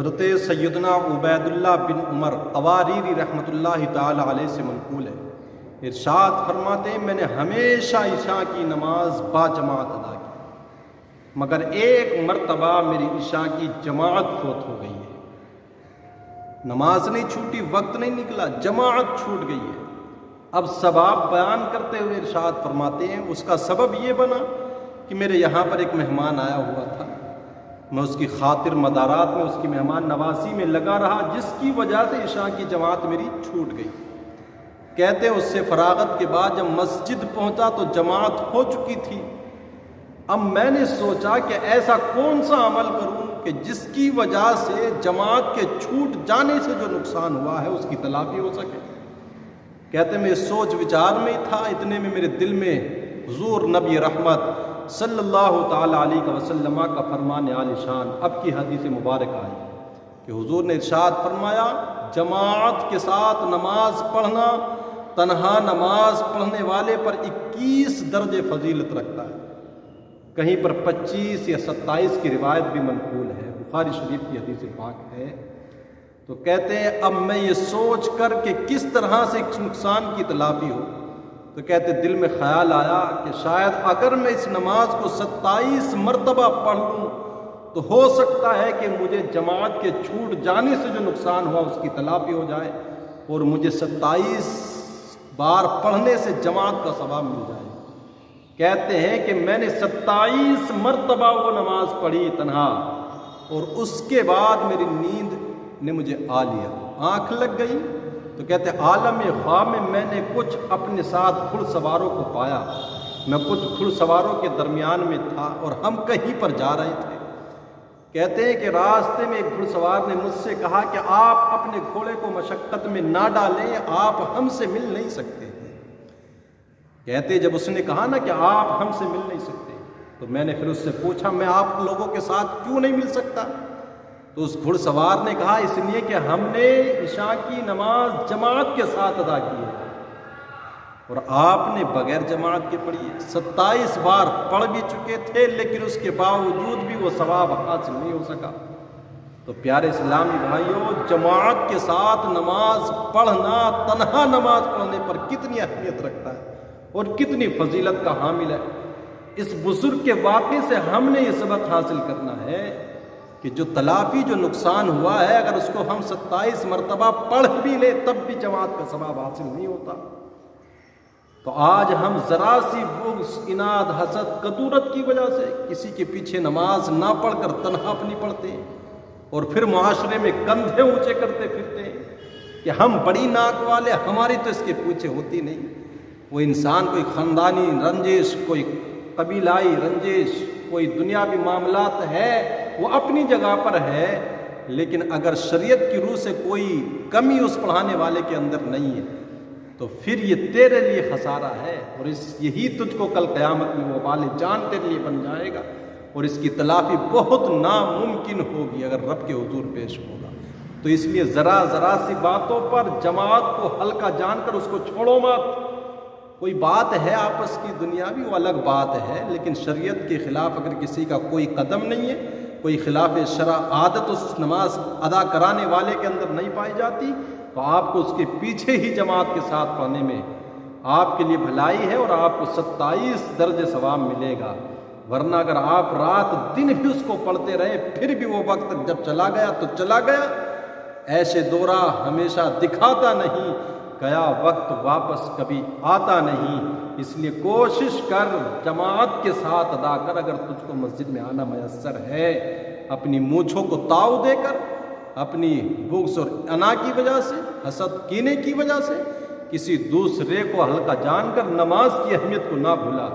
حضرت سیدنا عبیداللہ بن عمر قواریری رحمۃ اللہ تعالی علیہ سے منقول ہے، ارشاد فرماتے ہیں میں نے ہمیشہ عشاء کی نماز با جماعت ادا کی، مگر ایک مرتبہ میری عشاء کی جماعت فوت ہو گئی ہے۔ نماز نہیں چھوٹی، وقت نہیں نکلا، جماعت چھوٹ گئی ہے۔ اب سبب بیان کرتے ہوئے ارشاد فرماتے ہیں اس کا سبب یہ بنا کہ میرے یہاں پر ایک مہمان آیا ہوا تھا، میں اس کی خاطر مدارات میں، اس کی مہمان نوازی میں لگا رہا، جس کی وجہ سے عشاء کی جماعت میری چھوٹ گئی۔ کہتے ہیں اس سے فراغت کے بعد جب مسجد پہنچا تو جماعت ہو چکی تھی۔ اب میں نے سوچا کہ ایسا کون سا عمل کروں کہ جس کی وجہ سے جماعت کے چھوٹ جانے سے جو نقصان ہوا ہے اس کی تلافی ہو سکے۔ کہتے ہیں میں سوچ وچار میں ہی تھا، اتنے میں میرے دل میں حضور نبی رحمت صلی اللہ تعالی علیہ وسلم کا فرمان عالی شان اب کی حدیث مبارک آئی کہ حضور نے ارشاد فرمایا جماعت کے ساتھ نماز پڑھنا تنہا نماز پڑھنے والے پر 21 درجے فضیلت رکھتا ہے، کہیں پر 25 یا 27 کی روایت بھی منقول ہے، بخاری شریف کی حدیث پاک ہے۔ تو کہتے ہیں اب میں یہ سوچ کر کہ کس طرح سے اس نقصان کی تلافی ہو، تو کہتے دل میں خیال آیا کہ شاید اگر میں اس نماز کو 27 مرتبہ پڑھ لوں تو ہو سکتا ہے کہ مجھے جماعت کے چھوٹ جانے سے جو نقصان ہوا اس کی تلافی ہو جائے اور مجھے 27 بار پڑھنے سے جماعت کا ثواب مل جائے۔ کہتے ہیں کہ میں نے 27 مرتبہ وہ نماز پڑھی تنہا، اور اس کے بعد میری نیند نے مجھے آ لیا، آنکھ لگ گئی۔ تو کہتے ہیں عالم خواب میں میں نے کچھ اپنے ساتھ گھڑ سواروں کو پایا، میں کچھ گھڑ سواروں کے درمیان میں تھا اور ہم کہیں پر جا رہے تھے۔ کہتے ہیں کہ راستے میں ایک گھڑ سوار نے مجھ سے کہا کہ آپ اپنے گھوڑے کو مشقت میں نہ ڈالیں، آپ ہم سے مل نہیں سکتے۔ کہتے جب اس نے کہا نا کہ آپ ہم سے مل نہیں سکتے، تو میں نے پھر اس سے پوچھا میں آپ لوگوں کے ساتھ کیوں نہیں مل سکتا؟ تو اس گھڑ سوار نے کہا اس لیے کہ ہم نے عشاء کی نماز جماعت کے ساتھ ادا کی ہے اور آپ نے بغیر جماعت کے پڑھی ہے۔ 27 بار پڑھ بھی چکے تھے لیکن اس کے باوجود بھی وہ ثواب حاصل نہیں ہو سکا۔ تو پیارے اسلامی بھائیوں، جماعت کے ساتھ نماز پڑھنا تنہا نماز پڑھنے پر کتنی اہمیت رکھتا ہے اور کتنی فضیلت کا حامل ہے۔ اس بزرگ کے واقعے سے ہم نے یہ سبق حاصل کرنا ہے کہ جو تلافی جو نقصان ہوا ہے اگر اس کو ہم 27 مرتبہ پڑھ بھی لیں تب بھی جماعت کا ثواب حاصل نہیں ہوتا۔ تو آج ہم ذرا سی بغض، اناد، حسد، کدورت کی وجہ سے کسی کے پیچھے نماز نہ پڑھ کر تنہا اپنی پڑھتے ہیں اور پھر معاشرے میں کندھے اونچے کرتے پھرتے ہیں کہ ہم بڑی ناک والے، ہماری تو اس کے پیچھے ہوتی نہیں۔ وہ انسان کوئی خاندانی رنجش، کوئی قبیلائی رنجش، کوئی دنیاوی معاملات ہے، وہ اپنی جگہ پر ہے، لیکن اگر شریعت کی روح سے کوئی کمی اس پڑھانے والے کے اندر نہیں ہے تو پھر یہ تیرے لیے خسارہ ہے اور یہی تجھ کو کل قیامت میں وبال جان تیرے لیے بن جائے گا اور اس کی تلافی بہت ناممکن ہوگی اگر رب کے حضور پیش ہوگا۔ تو اس لیے ذرا سی باتوں پر جماعت کو ہلکا جان کر اس کو چھوڑو مت۔ کوئی بات ہے آپس کی دنیاوی، وہ الگ بات ہے، لیکن شریعت کے خلاف اگر کسی کا کوئی قدم نہیں ہے، کوئی خلاف شرع عادت اس نماز ادا کرانے والے کے اندر نہیں پائی جاتی تو آپ کو اس کے پیچھے ہی جماعت کے ساتھ پڑھنے میں آپ کے لیے بھلائی ہے اور آپ کو 27 درجے ثواب ملے گا۔ ورنہ اگر آپ رات دن بھی اس کو پڑھتے رہے پھر بھی وہ وقت جب چلا گیا تو چلا گیا۔ ایسے دورہ ہمیشہ دکھاتا نہیں، گیا وقت واپس کبھی آتا نہیں۔ اس لیے کوشش کر جماعت کے ساتھ ادا کر۔ اگر تجھ کو مسجد میں آنا میسر ہے، اپنی مونچھوں کو تاؤ دے کر، اپنی بغض اور انا کی وجہ سے، حسد کینے کی وجہ سے، کسی دوسرے کو ہلکا جان کر نماز کی اہمیت کو نہ بھولا۔